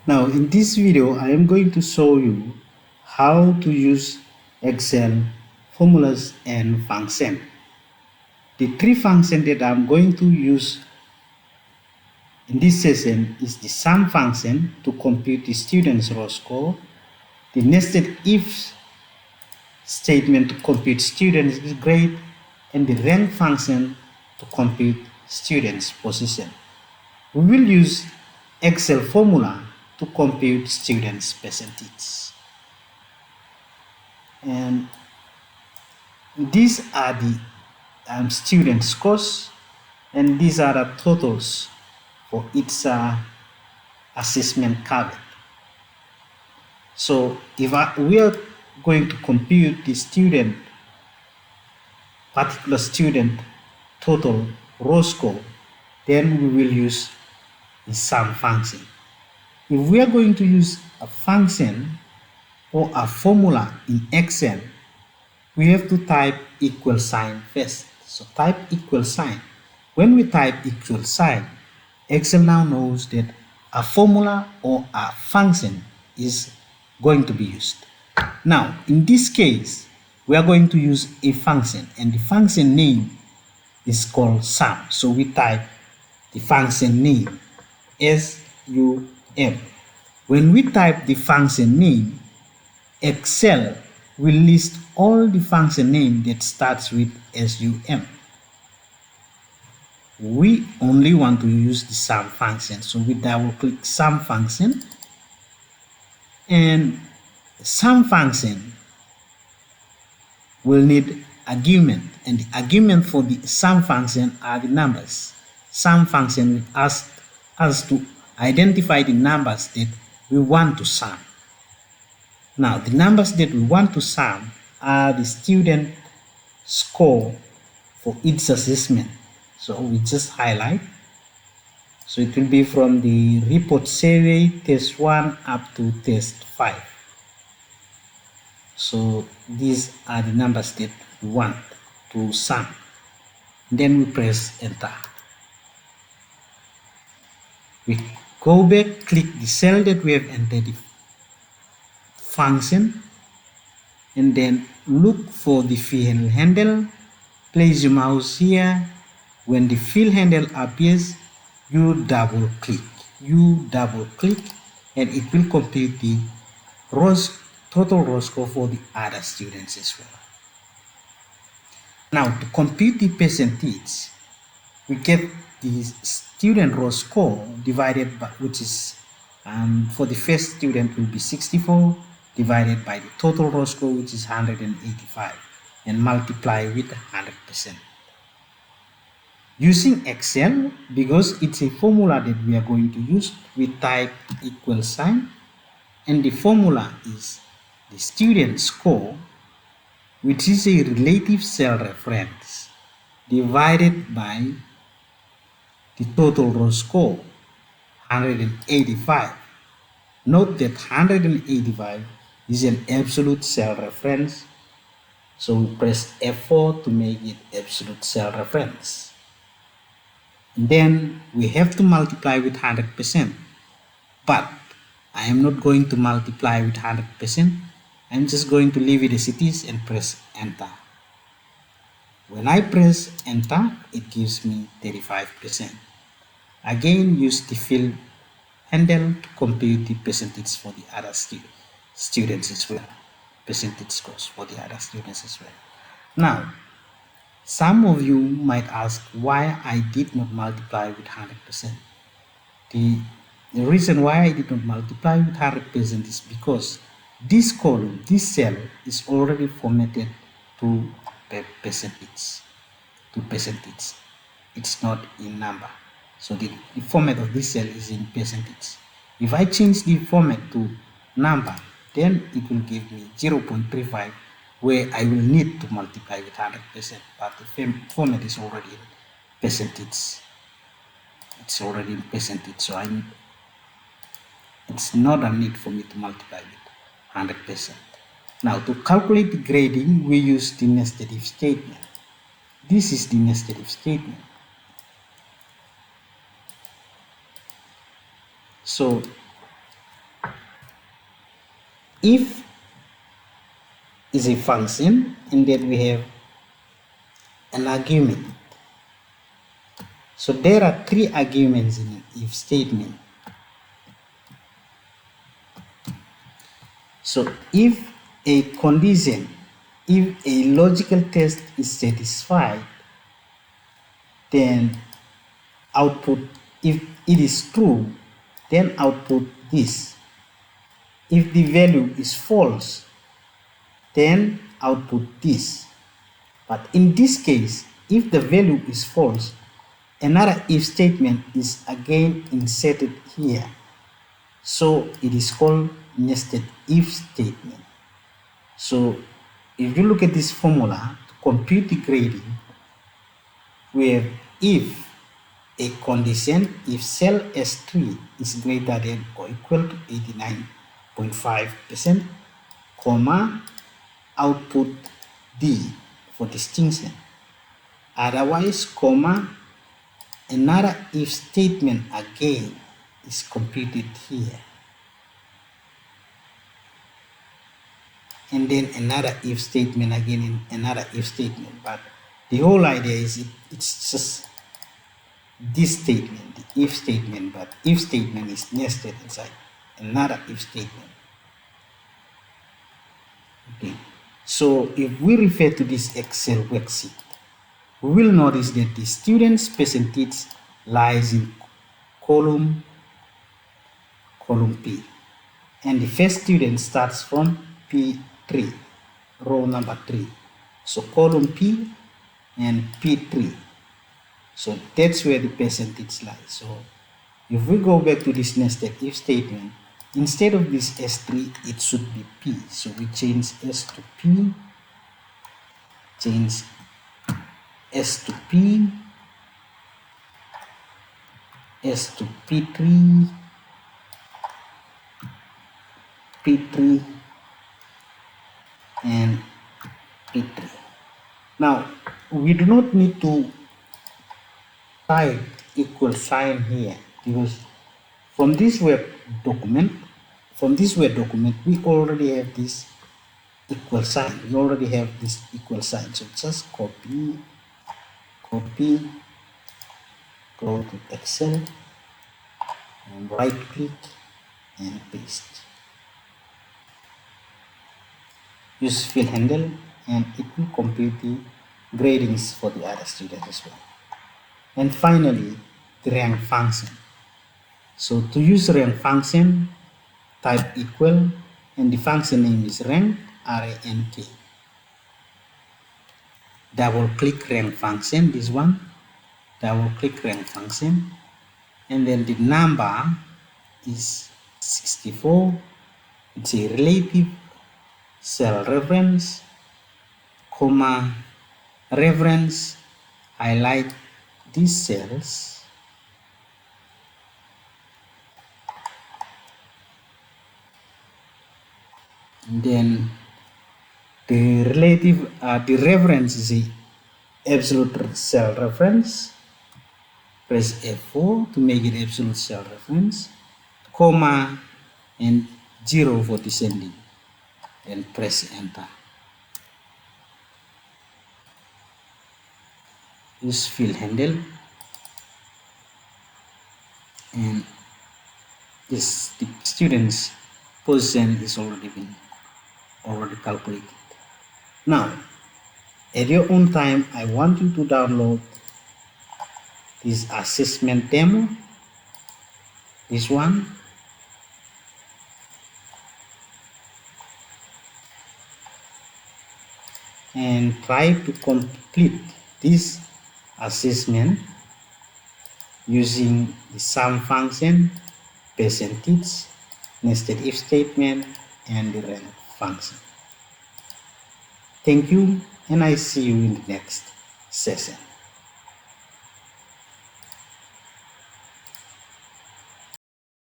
Now in this video I am going to show you how to use Excel formulas and function. The three functions that I'm going to use in this session is the sum function to compute the student's raw score, the nested if statement to compute student's grade, and the rank function to compute student's position. We will use Excel formula to compute students' percentage. And these are the student scores, and these are the totals for each assessment covered. So if we are going to compute the particular student total raw score, then we will use the sum function. If we are going to use a function or a formula in Excel, we have to type equal sign first. So type equal sign. When we type equal sign, Excel now knows that a formula or a function is going to be used. Now, in this case, we are going to use a function, and the function name is called sum. So we type the function name SUM. When we type the function name, Excel will list all the function name that starts with SUM. We only want to use the sum function, so we double click sum function, and sum function will need argument, and the argument for the sum function are the numbers. Sum function will ask us to identify the numbers that we want to sum. Now, the numbers that we want to sum are the student score for each assessment. So we just highlight. So it will be from the report survey test 1 up to test 5. So these are the numbers that we want to sum. Then we press enter. We go back, click the cell that we have entered the function, and then look for the fill handle. Place your mouse here. When the fill handle appears, you double click, and it will compute the total raw score for the other students as well. Now, to compute the percentage, we get the student raw score divided by, which is for the first student will be 64, divided by the total raw score, which is 185, and multiply with 100%. Using Excel, because it's a formula that we are going to use, we type equal sign, and the formula is the student score, which is a relative cell reference, divided by the total raw score, 185. Note that 185 is an absolute cell reference, so we press F4 to make it absolute cell reference. And then we have to multiply with 100%, but I am not going to multiply with 100%. I'm just going to leave it as it is and press enter. When I press enter, it gives me 35%. Again, use the fill handle to compute the percentage for the other students as well. Percentage scores for the other students as well. Now, some of you might ask why I did not multiply with 100%. The reason why I did not multiply with 100% is because this column, this cell, is already formatted to percentage. It's not in number. So the format of this cell is in percentage. If I change the format to number, then it will give me 0.35, where I will need to multiply with 100%, but the format is already in percentage. It's already in percentage, so it's not a need for me to multiply with 100%. Now, to calculate the grading, we use the nested if statement. This is the nested if statement. So If is a function, and then we have an argument. So there are three arguments in an if statement. So if a condition, if a logical test is satisfied, then output, if it is true, then output this. If the value is false, then output this. But in this case, if the value is false, another if statement is again inserted here. So it is called nested if statement. So if you look at this formula to compute the grading, we have if a condition, if cell S3 is greater than or equal to 89.5%, comma, output D for distinction. Otherwise, comma, another if statement again is computed here. And then another if statement again in another if statement. But the whole idea is it's just this statement, the if statement, but if statement is nested inside another if statement. Okay, so if we refer to this Excel worksheet, we will notice that the student's percentage lies in column P, and the first student starts from P3, row number 3. So column P and P3. So that's where the percentage lies. So if we go back to this nested if statement, instead of this S3, it should be P. So we change S to P, change S to P, S to P3, P3, and P3. Now, we do not need to type equal sign here, because from this web document, we already have this equal sign. We already have this equal sign. So just copy, go to Excel, and right click and paste. Use fill handle, and it will compute the gradings for the other students as well. And finally, the rank function. So to use rank function, type equal, and the function name is rank, R-A-N-K. Double click rank function, this one, double click rank function, and then the number is 64. It's a relative cell reference, comma, reference, highlight these cells, and then the relative, the reference is the absolute cell reference. Press F4 to make it absolute cell reference, comma, and 0 for descending, and press enter. Use fill handle, and this the student's position is already calculated. Now, at your own time, I want you to download this assessment demo, this one, and try to complete this assessment using the sum function, percentage, nested if statement, and the rank function. Thank you, and I see you in the next session.